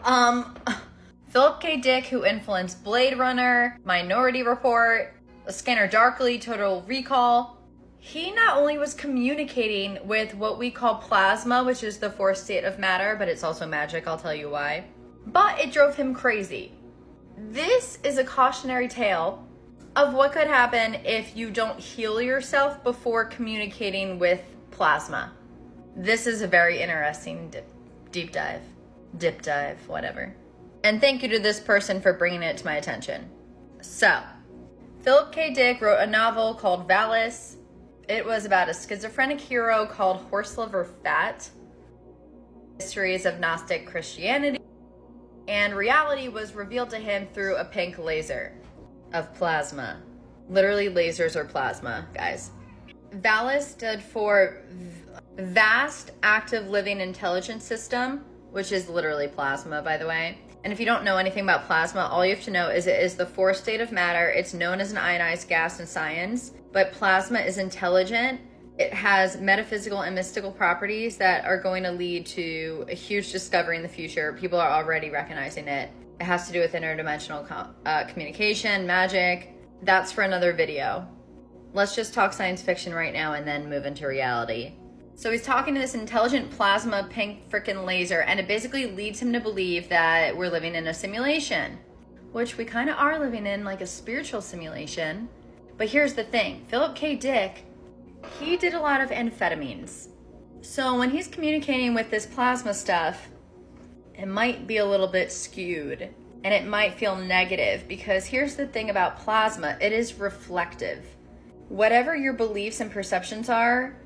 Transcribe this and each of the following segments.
Um, Philip K. Dick, who influenced Blade Runner, Minority Report, A Scanner Darkly, Total Recall, he not only was communicating with what we call plasma, which is the fourth state of matter, but it's also magic, I'll tell you why, but it drove him crazy. This is a cautionary tale of what could happen if you don't heal yourself before communicating with plasma. This is a very interesting dip dive, whatever. And thank you to this person for bringing it to my attention. So, Philip K. Dick wrote a novel called VALIS. It was about a schizophrenic hero called Horsliver Fat. Histories of Gnostic Christianity. And reality was revealed to him through a pink laser of plasma. Literally, lasers or plasma, guys. VALIS stood for Vast Active Living Intelligence System, which is literally plasma, by the way. And if you don't know anything about plasma, all you have to know is it is the fourth state of matter. It's known as an ionized gas in science, but plasma is intelligent. It has metaphysical and mystical properties that are going to lead to a huge discovery in the future. People are already recognizing it. It has to do with interdimensional communication, magic. That's for another video. Let's just talk science fiction right now and then move into reality. So he's talking to this intelligent plasma pink frickin' laser, and it basically leads him to believe that we're living in a simulation, which we kind of are living in, like a spiritual simulation. But here's the thing, Philip K. Dick, he did a lot of amphetamines. So when he's communicating with this plasma stuff, it might be a little bit skewed and it might feel negative, because here's the thing about plasma, it is reflective. Whatever your beliefs and perceptions are,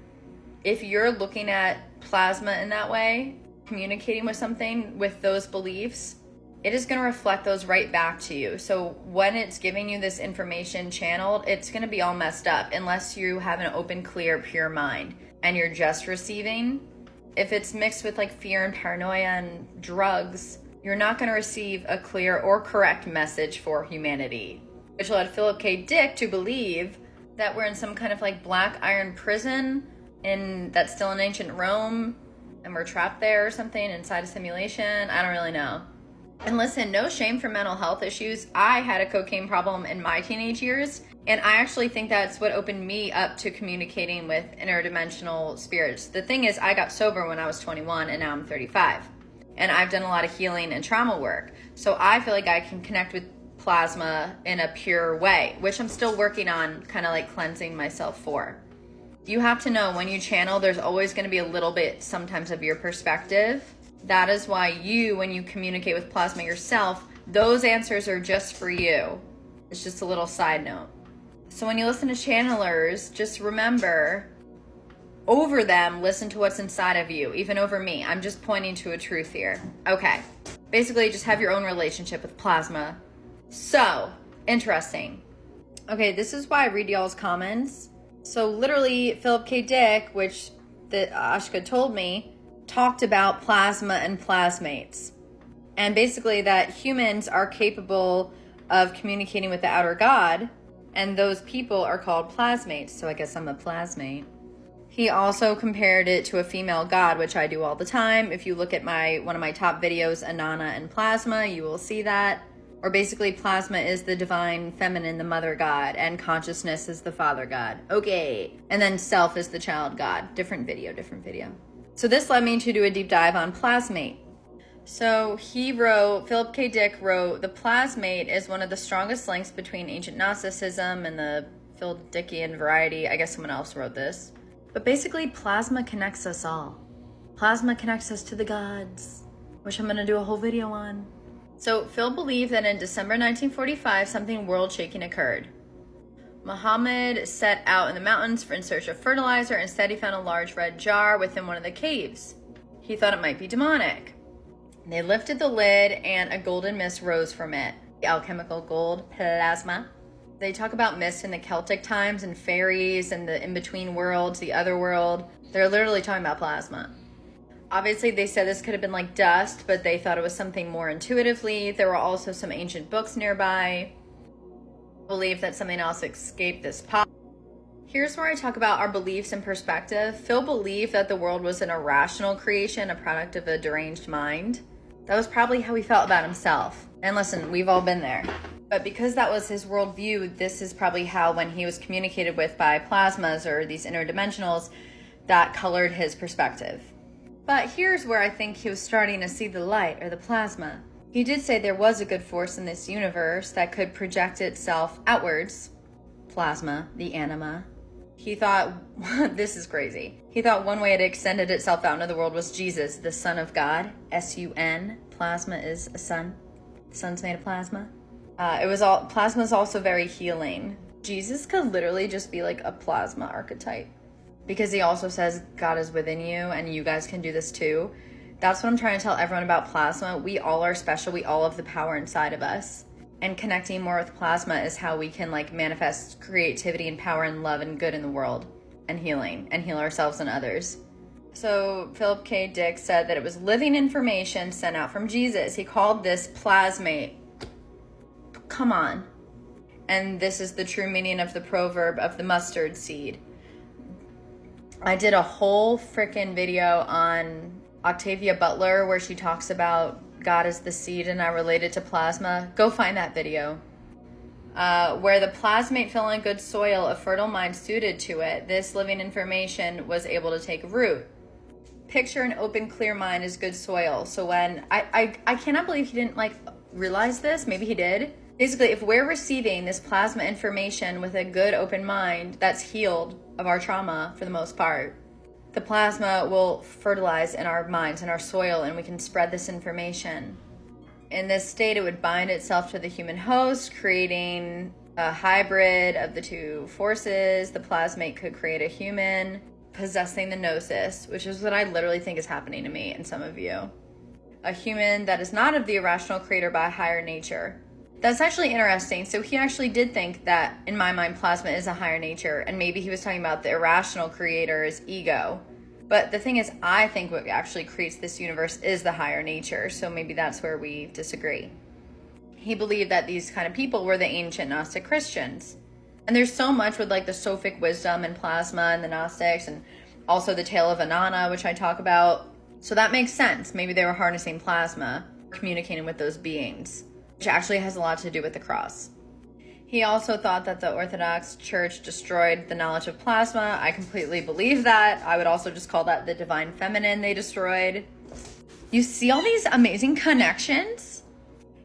if you're looking at plasma in that way, communicating with something with those beliefs, it is going to reflect those right back to you. So when it's giving you this information channeled, it's going to be all messed up unless you have an open, clear, pure mind and you're just receiving. If it's mixed with like fear and paranoia and drugs, you're not going to receive a clear or correct message for humanity, which led Philip K. Dick to believe that we're in some kind of like black iron prison that's still in ancient Rome, and we're trapped there or something inside a simulation. I don't really know. And listen, no shame for mental health issues. I had a cocaine problem in my teenage years, and I actually think that's what opened me up to communicating with interdimensional spirits. The thing is, I got sober when I was 21, and now I'm 35. And I've done a lot of healing and trauma work. So I feel like I can connect with plasma in a pure way, which I'm still working on, kind of like cleansing myself for. You have to know when you channel, there's always going to be a little bit sometimes of your perspective. That is why when you communicate with plasma yourself, those answers are just for you. It's just a little side note. So when you listen to channelers, just remember, over them, listen to what's inside of you, even over me. I'm just pointing to a truth here. Okay. Basically, just have your own relationship with plasma. So, interesting. Okay, this is why I read y'all's comments. So literally, Philip K. Dick, which Ashka told me, talked about plasma and plasmates. And basically that humans are capable of communicating with the outer God, and those people are called plasmates. So I guess I'm a plasmate. He also compared it to a female god, which I do all the time. If you look at one of my top videos, Anana and Plasma, you will see that. Or basically, plasma is the divine feminine, the mother god, and consciousness is the father god. Okay. And then self is the child god. Different video. So this led me to do a deep dive on plasmate. So Philip K. Dick wrote, the plasmate is one of the strongest links between ancient Gnosticism and the Phil Dickian variety. I guess someone else wrote this. But basically, plasma connects us all. Plasma connects us to the gods, which I'm going to do a whole video on. So Phil believed that in December 1945, something world-shaking occurred. Muhammad set out in the mountains in search of fertilizer. Instead, he found a large red jar within one of the caves. He thought it might be demonic. They lifted the lid, and a golden mist rose from it. The alchemical gold, plasma. They talk about mist in the Celtic times and fairies and the in-between worlds, the other world. They're literally talking about plasma. Obviously, they said this could have been like dust, but they thought it was something more intuitively. There were also some ancient books nearby. Believe that something else escaped this pop. Here's where I talk about our beliefs and perspective. Phil believed that the world was an irrational creation, a product of a deranged mind. That was probably how he felt about himself. And listen, we've all been there. But because that was his worldview, this is probably how, when he was communicated with by plasmas or these interdimensionals, that colored his perspective. But here's where I think he was starting to see the light, or the plasma. He did say there was a good force in this universe that could project itself outwards. Plasma, the anima. He thought, this is crazy. He thought one way it extended itself out into the world was Jesus, the Son of God, S-U-N. Plasma is a sun. The sun's made of plasma. Plasma is also very healing. Jesus could literally just be like a plasma archetype, because he also says God is within you and you guys can do this too. That's what I'm trying to tell everyone about plasma. We all are special. We all have the power inside of us. And connecting more with plasma is how we can like manifest creativity and power and love and good in the world, and healing, and heal ourselves and others. So Philip K. Dick said that it was living information sent out from Jesus. He called this plasmate. Come on. And this is the true meaning of the proverb of the mustard seed. I did a whole freaking video on Octavia Butler where she talks about God is the seed and I relate it to plasma. Go find that video. Where the plasmate fell in good soil, a fertile mind suited to it, this living information was able to take root. Picture an open, clear mind is good soil. So when, I cannot believe he didn't like realize this. Maybe he did. Basically, if we're receiving this plasma information with a good open mind that's healed of our trauma for the most part, the plasma will fertilize in our minds and our soil, and we can spread this information. In this state, it would bind itself to the human host, creating a hybrid of the two forces. The plasmate could create a human possessing the gnosis, which is what I literally think is happening to me and some of you. A human that is not of the irrational creator by a higher nature. That's actually interesting. So he actually did think that, in my mind, plasma is a higher nature, and maybe he was talking about the irrational creator's ego. But the thing is, I think what actually creates this universe is the higher nature, so maybe that's where we disagree. He believed that these kind of people were the ancient Gnostic Christians. And there's so much with like the Sophic wisdom and plasma and the Gnostics, and also the tale of Inanna, which I talk about. So that makes sense. Maybe they were harnessing plasma, communicating with those beings, which actually has a lot to do with the cross. He also thought that the Orthodox Church destroyed the knowledge of plasma. I completely believe that. I would also just call that the divine feminine they destroyed. You see all these amazing connections?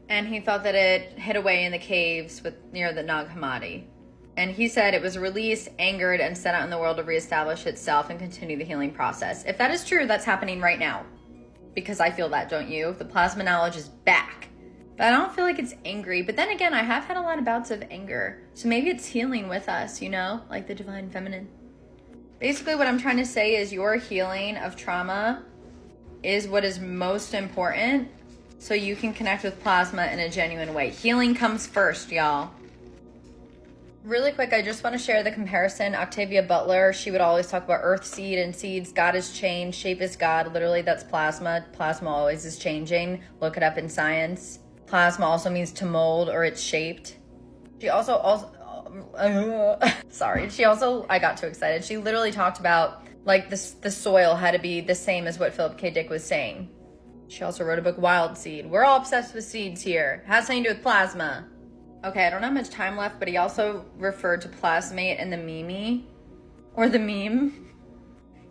And he thought that it hid away in the caves near the Nag Hammadi. And he said it was released, angered, and set out in the world to reestablish itself and continue the healing process. If that is true, that's happening right now. Because I feel that, don't you? The plasma knowledge is back. But I don't feel like it's angry. But then again, I have had a lot of bouts of anger. So maybe it's healing with us, you know? Like the divine feminine. Basically, what I'm trying to say is your healing of trauma is what is most important. So you can connect with plasma in a genuine way. Healing comes first, y'all. Really quick, I just want to share the comparison. Octavia Butler, she would always talk about earth seed and seeds. God is change. Shape is God. Literally, that's plasma. Plasma always is changing. Look it up in science. Plasma also means to mold, or it's shaped. She also I got too excited. She literally talked about like the soil had to be the same as what Philip K. Dick was saying. She also wrote a book, Wild Seed. We're all obsessed with seeds here. It has something to do with plasma. Okay, I don't have much time left, but he also referred to plasmate and the meme.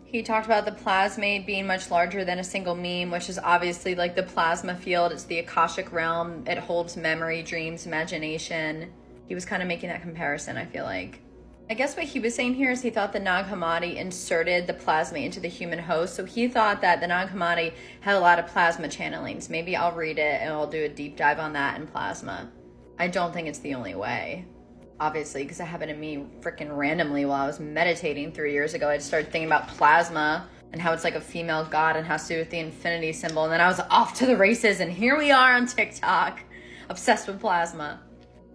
He talked about the plasmate being much larger than a single meme, which is obviously like the plasma field. It's the Akashic realm. It holds memory, dreams, imagination. He was kind of making that comparison, I feel like. I guess what he was saying here is he thought the Nag Hammadi inserted the plasmate into the human host. So he thought that the Nag Hammadi had a lot of plasma channelings. Maybe I'll read it and I'll do a deep dive on that in plasma. I don't think it's the only way, obviously, because it happened to me freaking randomly while I was meditating 3 years ago. I just started thinking about plasma and how it's like a female god and has to do with the infinity symbol. And then I was off to the races, and here we are on TikTok, obsessed with plasma.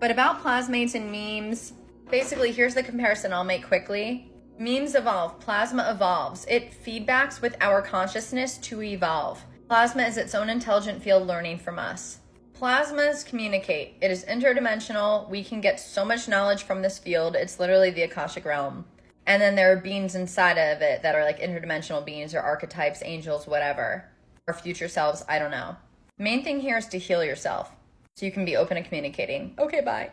But about plasmates and memes, basically, here's the comparison I'll make quickly. Memes evolve, plasma evolves. It feedbacks with our consciousness to evolve. Plasma is its own intelligent field learning from us. Plasmas communicate. It is interdimensional. We can get so much knowledge from this field. It's literally the Akashic realm. And then there are beings inside of it that are like interdimensional beings or archetypes, angels, whatever. Or future selves, I don't know. Main thing here is to heal yourself so you can be open and communicating. Okay, bye.